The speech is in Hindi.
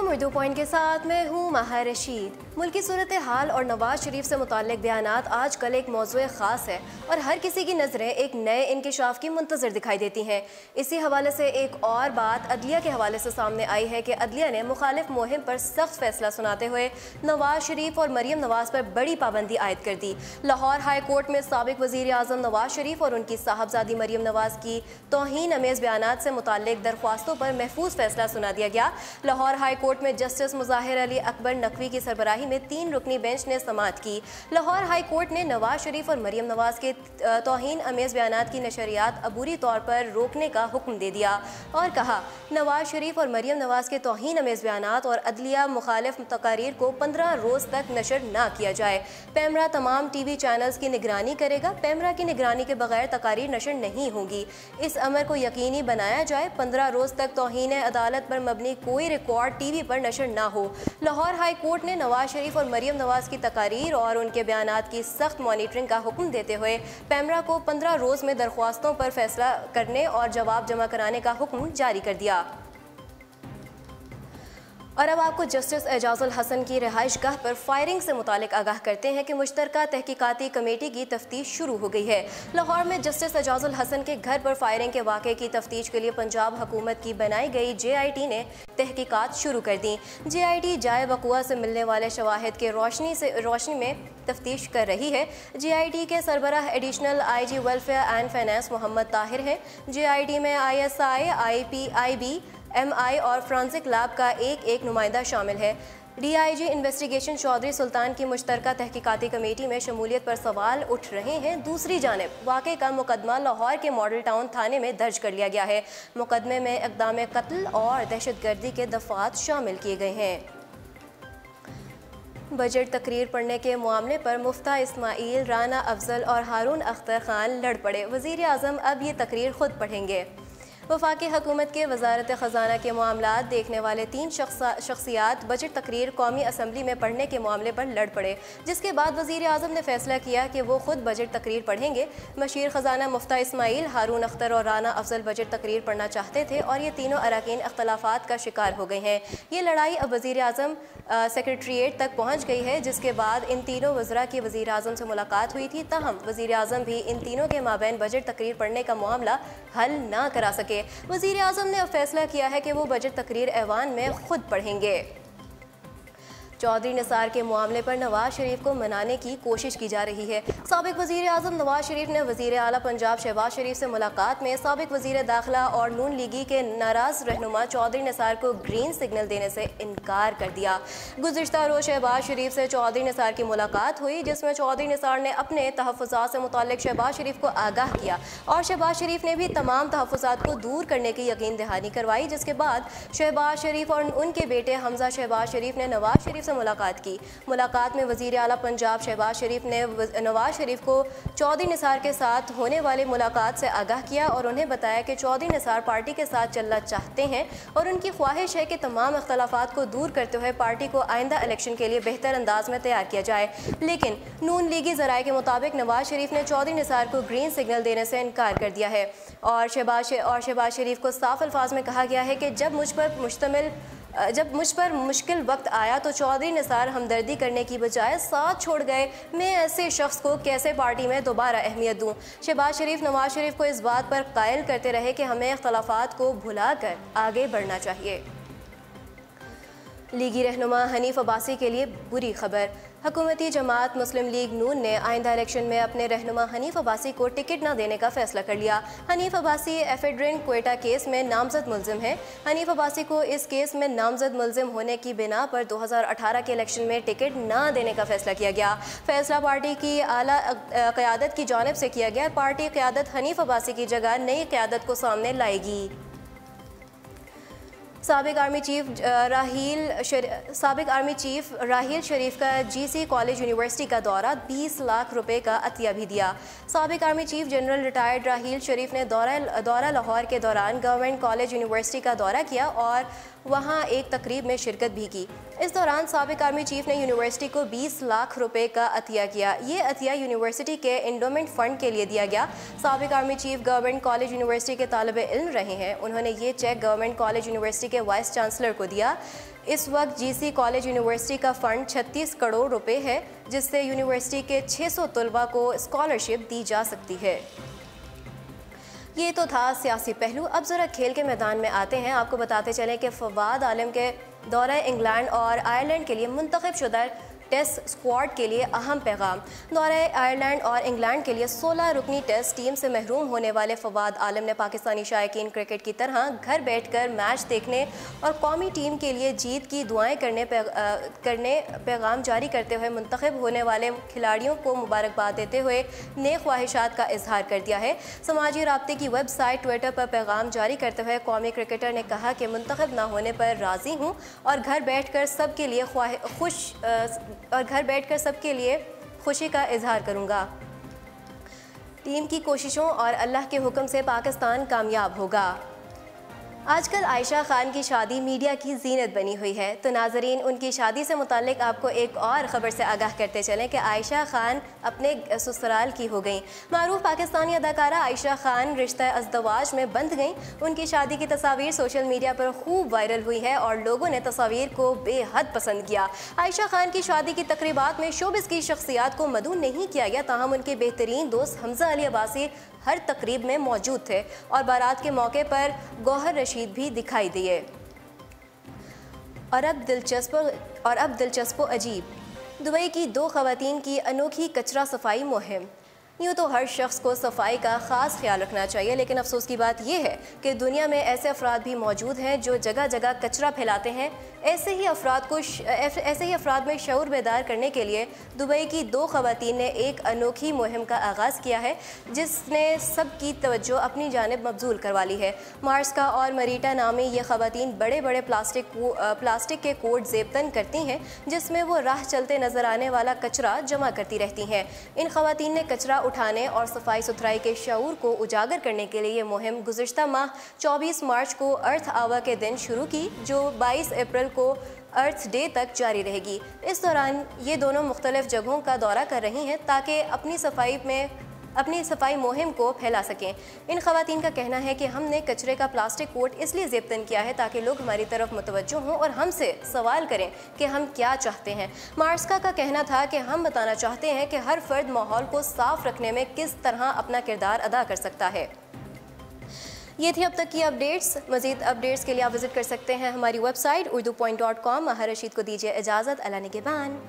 उर्दू पॉइंट के साथ मैं हूँ माहा रशीद। मुल्की सूरत हाल और नवाज शरीफ से मुताल्लिक बयानात आजकल एक मौज़ूए ख़ास है और हर किसी की नज़रें एक नए इंकिशाफ की मुंतज़र दिखाई देती हैं। इसी हवाले से एक और बात अदलिया के हवाले से सामने आई है कि अदलिया ने मुखालिफ मुहिम पर सख्त फैसला सुनाते हुए नवाज शरीफ और मरीम नवाज पर बड़ी पाबंदी आयद कर दी। लाहौर हाई कोर्ट में साबिक वज़ीर आज़म नवाज शरीफ और उनकी साहबजादी मरीम नवाज की तौहीन अमेज़ बयानात से मुताल्लिक दरख्वास्तों पर महफूज फैसला सुना दिया गया। लाहौर हाई कोर्ट में जस्टिस मुज़ाहिर अली अकबर नकवी की सरबराही में 3 रुकनी बेंच ने समाअत की। लाहौर हाई कोर्ट ने नवाज शरीफ और मरीम नवाज के तौहीन अमेज़ बयानात की नशरियात अबूरी तौर पर रोकने का हुक्म दे दिया और कहा नवाज शरीफ और मरीम नवाज के तौहीन अमेज़ बयानात और अदलिया मुखालिफ तकारीर को 15 रोज़ तक नशर ना किया जाए। पैमरा तमाम TV चैनल्स की निगरानी करेगा। पैमरा की निगरानी के बगैर तकारीर नशर नहीं होंगी। इस अमर को यकीनी बनाया जाए। 15 रोज़ तक तौहीन अदालत पर मबनी कोई रिकॉर्ड TV पर नशर ना हो। लाहौर हाई कोर्ट ने नवाज शरीफ और मरीम नवाज की तकारीर और उनके बयानात की सख्त मॉनिटरिंग का हुक्म देते हुए पैमरा को 15 रोज़ में दरख्वास्तों पर फैसला करने और जवाब जमा कराने का हुक्म जारी कर दिया। और अब आपको जस्टिस एजाजुल हसन की रिहाइश गाह पर फायरिंग से मुतालिक आगाह करते हैं कि मुश्तरका तहकीकाती कमेटी की तफ्तीश शुरू हो गई है। लाहौर में जस्टिस एजाजुल हसन के घर पर फायरिंग के वाक़े की तफ्तीश के लिए पंजाब हुकूमत की बनाई गई JIT ने तहकीकात शुरू कर दी। JIT जाए वक़ुआ से मिलने वाले शवाहिद के रोशनी में तफ्तीश कर रही है। JIT के सरबराह additional IG welfare and finance Mohammad Tahir हैं। JIT में ISI, IPIB, MI और फ्रांसिक लैब का एक नुमाइंदा शामिल है। DIG इन्वेस्टिगेशन चौधरी सुल्तान की मुश्तरका तहकीकाती कमेटी में शमूलियत पर सवाल उठ रहे हैं। दूसरी जानिब वाक़े का मुकदमा लाहौर के मॉडल टाउन थाने में दर्ज कर लिया गया है। मुकदमे में इक़दाम कत्ल और दहशतगर्दी के दफ़ात शामिल किए गए हैं। बजट तकरीर पढ़ने के मामले पर मुफ्ता इस्माइल, राना अफजल और हारून अख्तर खान लड़ पड़े। वज़ीर आज़म अब ये तकरीर खुद पढ़ेंगे। वफाकी हुकूमत के वजारत ख़जाना के मामलात देखने वाले 3 शख्सियात बजट तकरीर कौमी असम्बली में पढ़ने के मामले पर लड़ पड़े, जिसके बाद वज़ीर आज़म ने फैसला किया कि वो खुद बजट तकरीर पढ़ेंगे। मशीर ख़जाना मुफ्ता इस्माइल, हारून अख्तर और राना अफजल बजट तकरीर पढ़ना चाहते थे और ये तीनों अरकान अख्तलाफात का शिकार हो गए हैं। ये लड़ाई अब वज़ीर आज़म सेक्रेटरीट तक पहुँच गई है, जिसके बाद इन तीनों वज़रा की वज़ीर आज़म से मुलाकात हुई थी। तहम वज़ीर आज़म भी इन तीनों के माबैन बजट तकरीर पढ़ने का मामला हल ना करा सके। वज़ीर आज़म ने अब फैसला किया है कि वो बजट तकरीर ऐवान में खुद पढ़ेंगे। चौधरी निसार के मामले पर नवाज शरीफ को मनाने की कोशिश की जा रही है। साबिक वज़ीर आज़म नवाज शरीफ ने वज़ीर आला पंजाब शहबाज शरीफ से मुलाकात में साबिक वज़ीर दाखिला और नून लीगी के नाराज़ रहनुमा चौधरी निसार को ग्रीन सिग्नल देने से इनकार कर दिया। गुज़िश्ता रोज़ शहबाज शरीफ से चौधरी निसार की मुलाकात हुई, जिसमें चौधरी निसार ने अपने तहफ़्फ़ुज़ात से मुताल्लिक़ शहबाज शरीफ को आगाह किया और शहबाज शरीफ ने भी तमाम तहफ़्फ़ुज़ात को दूर करने की यकीन दहानी करवाई। जिसके बाद शहबाज शरीफ और उनके बेटे हमजा शहबाज शरीफ ने नवाज शरीफ मुलाकात की। मुलाकात में वज़ीर आला पंजाब शहबाज शरीफ ने नवाज शरीफ को चौधरी निसार के साथ होने वाली मुलाकात से आगाह किया और उन्हें बताया कि चौधरी निसार पार्टी के साथ चलना चाहते हैं और उनकी ख्वाहिश है कि तमाम इख्तलाफात को दूर करते हुए पार्टी को आइंदा इलेक्शन के लिए बेहतर अंदाज में तैयार किया जाए। लेकिन नून लीगी ज़राए के मुताबिक नवाज शरीफ ने चौधरी निसार को ग्रीन सिग्नल देने से इनकार कर दिया है और शहबाज शरीफ को साफ अल्फाज में कहा गया है कि जब मुझ पर मुश्किल वक्त आया तो चौधरी निसार हमदर्दी करने की बजाय साथ छोड़ गए। मैं ऐसे शख्स को कैसे पार्टी में दोबारा अहमियत दूं। शहबाज शरीफ नवाज शरीफ को इस बात पर कायल करते रहे कि हमें इख्तलाफात को भुलाकर आगे बढ़ना चाहिए। लीगी रहनुमा हनीफ अब्बासी के लिए बुरी खबर। हुकूमती जमात मुस्लिम लीग नून ने आइंदा इलेक्शन में अपने रहनुमा हनीफ अब्बासी को टिकट न देने का फैसला कर लिया। हनीफ अब्बासी एफेड्रिन क्वेटा केस में नामजद मुलजिम है। हनीफ अब्बासी को इस केस में नामजद मुलजिम होने की बिना पर 2018 के इलेक्शन में टिकट न देने का फैसला किया गया। फैसला पार्टी की आला क़यादत की जानिब से किया गया। पार्टी क़यादत हनीफ अब्बासी की जगह नई क़यादत को सामने लाएगी। साबिक आर्मी चीफ राहील शरीफ का GC कॉलेज यूनिवर्सिटी का दौरा, 20 लाख रुपए का अतिया भी दिया। साबिक आर्मी चीफ जनरल रिटायर्ड राहील शरीफ ने दौरा लाहौर के दौरान गवर्नमेंट कॉलेज यूनिवर्सिटी का दौरा किया और वहां एक तकरीब में शिरकत भी की। इस दौरान साबिक आर्मी चीफ ने यूनिवर्सिटी को 20 लाख रुपए का अतिया किया। ये अतिया यूनिवर्सिटी के इंडोमेंट फंड के लिए दिया गया। साबिक army chief government college university के तालिबे इल्म रहे हैं। उन्होंने ये चेक गवर्नमेंट कॉलेज यूनिवर्सिटी के वाइस चांसलर को दिया। इस वक्त जीसी कॉलेज यूनिवर्सिटी का फंड 36 करोड़ रुपए है, जिससे यूनिवर्सिटी के 600 तलबा को स्कॉलरशिप दी जा सकती है। ये तो था सियासी पहलू। अब ज़रा खेल के मैदान में आते हैं। आपको बताते चलें कि फवाद आलम के दौरे इंग्लैंड और आयरलैंड के लिए मुंतखब शुदा टेस्ट स्क्वाड के लिए अहम पैगाम। दौरे आयरलैंड और इंग्लैंड के लिए 16 रुकनी टेस्ट टीम से महरूम होने वाले फवाद आलम ने पाकिस्तानी शायकीन क्रिकेट की तरह घर बैठकर मैच देखने और कौमी टीम के लिए जीत की दुआएं करने पैगाम जारी करते हुए मुंतखब होने वाले खिलाड़ियों को मुबारकबाद देते हुए नेक ख्वाहिशात का इजहार कर दिया है। समाजी राब्ते की वेबसाइट ट्विटर पर पैगाम जारी करते हुए कौमी क्रिकेटर ने कहा कि मुंतखब ना होने पर राज़ी हूँ और घर बैठकर सबके लिए खुशी का इजहार करूंगा। टीम की कोशिशों और अल्लाह के हुक्म से पाकिस्तान कामयाब होगा। आजकल आयशा खान की शादी मीडिया की जीनत बनी हुई है, तो नाजरीन उनकी शादी से मुताल्लिक आपको एक और ख़बर से आगाह करते चलें कि आयशा खान अपने ससुराल की हो गई। मारूफ पाकिस्तानी अदाकारा आयशा खान रिश्ता अज़दवाज में बंध गई। उनकी शादी की तस्वीर सोशल मीडिया पर खूब वायरल हुई है और लोगों ने तस्वीर को बेहद पसंद किया। आयशा खान की शादी की तकरीबात में शोबिस की शख्सियात को मदऊ नहीं किया गया, ताहम उनके बेहतरीन दोस्त हमजा अली अब्बासी हर तकरीब में मौजूद थे और बारात के मौके पर गौहर रशीद भी दिखाई दिए। और अब दिलचस्प अजीब, दुबई की 2 ख़वातीन की अनोखी कचरा सफाई मुहिम। यूँ तो हर शख्स को सफाई का ख़ास ख्याल रखना चाहिए, लेकिन अफसोस की बात यह है कि दुनिया में ऐसे अफराद भी मौजूद हैं जो जगह जगह कचरा फैलाते हैं। ऐसे ही अफराद में शऊर बेदार करने के लिए दुबई की 2 ख़वातीन ने एक अनोखी मुहिम का आगाज़ किया है, जिसने सबकी तवज्जो अपनी जानिब मबजूल करवा ली है। मार्स्का और मरीटा नामी ये ख़वातीन बड़े बड़े प्लास्टिक के कोट ज़ेबतन करती हैं, जिसमें वो राह चलते नज़र आने वाला कचरा जमा करती रहती हैं। इन ख़वातीन ने कचरा उठाने और सफाई सुथराई के शऊर को उजागर करने के लिए ये मुहिम गुज़िश्ता माह 24 मार्च को अर्थ आवर के दिन शुरू की, जो 22 अप्रैल को अर्थ डे तक जारी रहेगी। इस दौरान ये दोनों मुख्तलिफ जगहों का दौरा कर रही हैं ताकि अपनी सफाई मुहिम को फैला सकें। इन ख़वातीन का कहना है कि हमने कचरे का प्लास्टिक कोट इसलिए ज़ेबतन किया है ताकि लोग हमारी तरफ मुतवज्जो हों और हमसे सवाल करें कि हम क्या चाहते हैं। मार्स्का का कहना था कि हम बताना चाहते हैं कि हर फर्द माहौल को साफ रखने में किस तरह अपना किरदार अदा कर सकता है। ये थी अब तक की अपडेट्स। मज़ीद अपडेट्स के लिए आप विज़िट कर सकते हैं हमारी वेबसाइट urdu.com। महर रशीद को दीजिए इजाज़त। अल्लाह निगहबान।